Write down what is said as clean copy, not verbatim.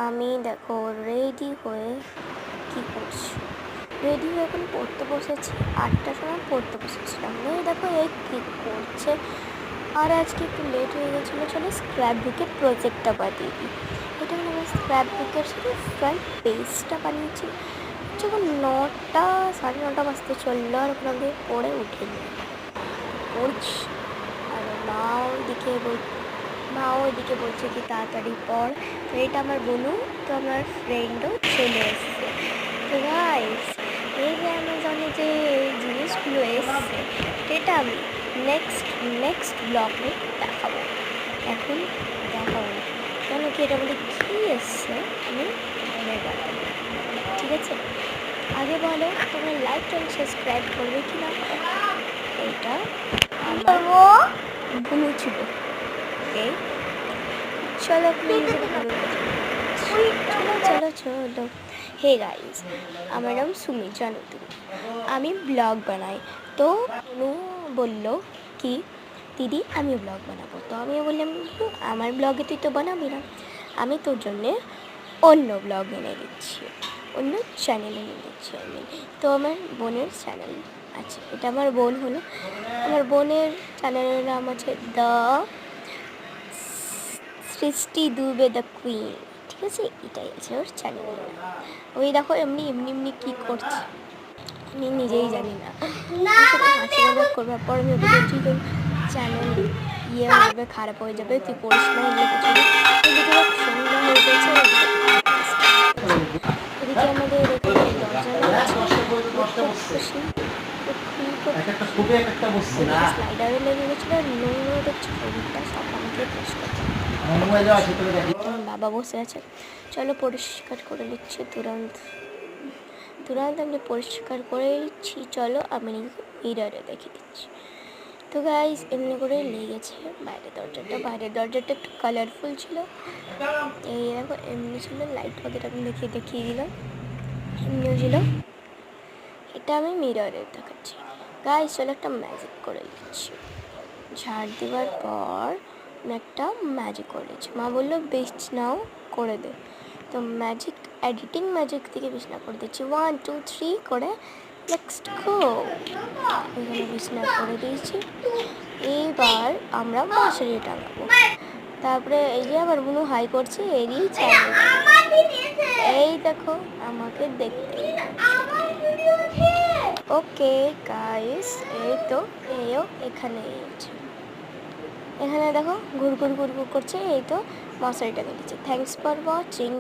আমি দেখো রেডি হয়ে কী করছি, রেডি হয়ে এখন পড়তে বসেছি। 8টার সময় পড়তে বসেছিলাম। এই দেখো এই কী করছে। আর আজকে একটু লেট হয়ে গেছিলো। চলো স্ক্র্যাপ বুকের প্রজেক্টটা বানিয়ে দিই। এটা আমি স্ক্র্যাপ বুকের সাথে ফ্রন্ট পেজটা বানিয়েছি যখন 9টা 9:30 বাজতে চললো। আর ওখান থেকে পড়ে উঠেনি পড়ছি। আর মাও এদিকে বলছে কি তাড়াতাড়ি পড়। তো এটা আমার বোনু, তো আমার ফ্রেন্ডও চলে এসছে। তো গাইস, এই যে অ্যামাজনে যে জিনিসগুলো এসছে এটা আমি নেক্সট ব্লগে দেখাবো। এখন দেখাবো না, কেন কি এটা বলে কী এসছে আমি দেখাবো, ঠিক আছে? আগে বলো তোমরা লাইক অ্যান্ড সাবস্ক্রাইব করবে কি না? এটা আমার বোনু ছিল। ওকে চলো চলো। হে গাইজ, আমার নাম সুমি, জানো তুমি। আমি ব্লগ বানাই। তো অনু বললো কি দিদি আমি ব্লগ বানাবো। তো আমি বললাম আমার ব্লগে তুই তো বানাবি না, আমি তোর জন্যে অন্য ব্লগ এনে দিচ্ছি, অন্য চ্যানেল এনে দিচ্ছি আমি। তো আমার বোনের চ্যানেল আছে, এটা আমার বোন হলো। আমার বোনের চ্যানেলের নাম আছে দ্য সৃষ্টি দুবে দ্য কুইন, ঠিক আছে? এটাই আছে ওর চ্যানেলের নাম। ওই দেখো এমনি কী করছে আমি নিজেই জানি না। হাসি মজাক করবার পর আমি ওকে বলছি তোর চ্যানেল হবে, খারাপ হয়ে যাবে, তুই করিস না এগুলো কিছু। এদিকে সন্ধ্যা হয়ে গেছে, এদিকে আমাদের এখানে স্লাইডারে লেগে গেছিলো, নোংরা দেখছি শরীরটা সব আমাকে পোস্ট করছে। বাবা বসে আছে, চলো পরিষ্কার করে নিচ্ছি তুরন্ত আমি পরিষ্কার করে নিচ্ছি। চলো আমি মিররে দেখে দিচ্ছি। তো গাইস এমনি করে লেগেছে বাইরের দরজাটা একটু কালারফুল ছিল। এই দেখো এমনি ছিল, লাইট ওদের আমি দেখিয়ে দিলাম, এমনিও ছিল। এটা আমি মিররে দেখাচ্ছি। গাইস চলো একটা ম্যাজিক করে দিচ্ছি। ঝাড় দেওয়ার পর আমি একটা ম্যাজিক করেছি। মা বললো বিছনাও করে দে, তো এডিটিং ম্যাজিক থেকে বিছনা করে দিচ্ছি। 1 2 3 করে নেক্সট গো। এখানে বিছনা করে দিয়েছি। এবার আমরা মশারি টাঙাবো। তারপরে এই যে আমার বোনু হাই করছে, এরই চ্যানেল। এই দেখো আমাকে দেখতে। ওকে গাইস, এই তো এও এখানে দেখো ঘুর করছে। এই তো মশারিটা কেটেছে। Thanks for watching.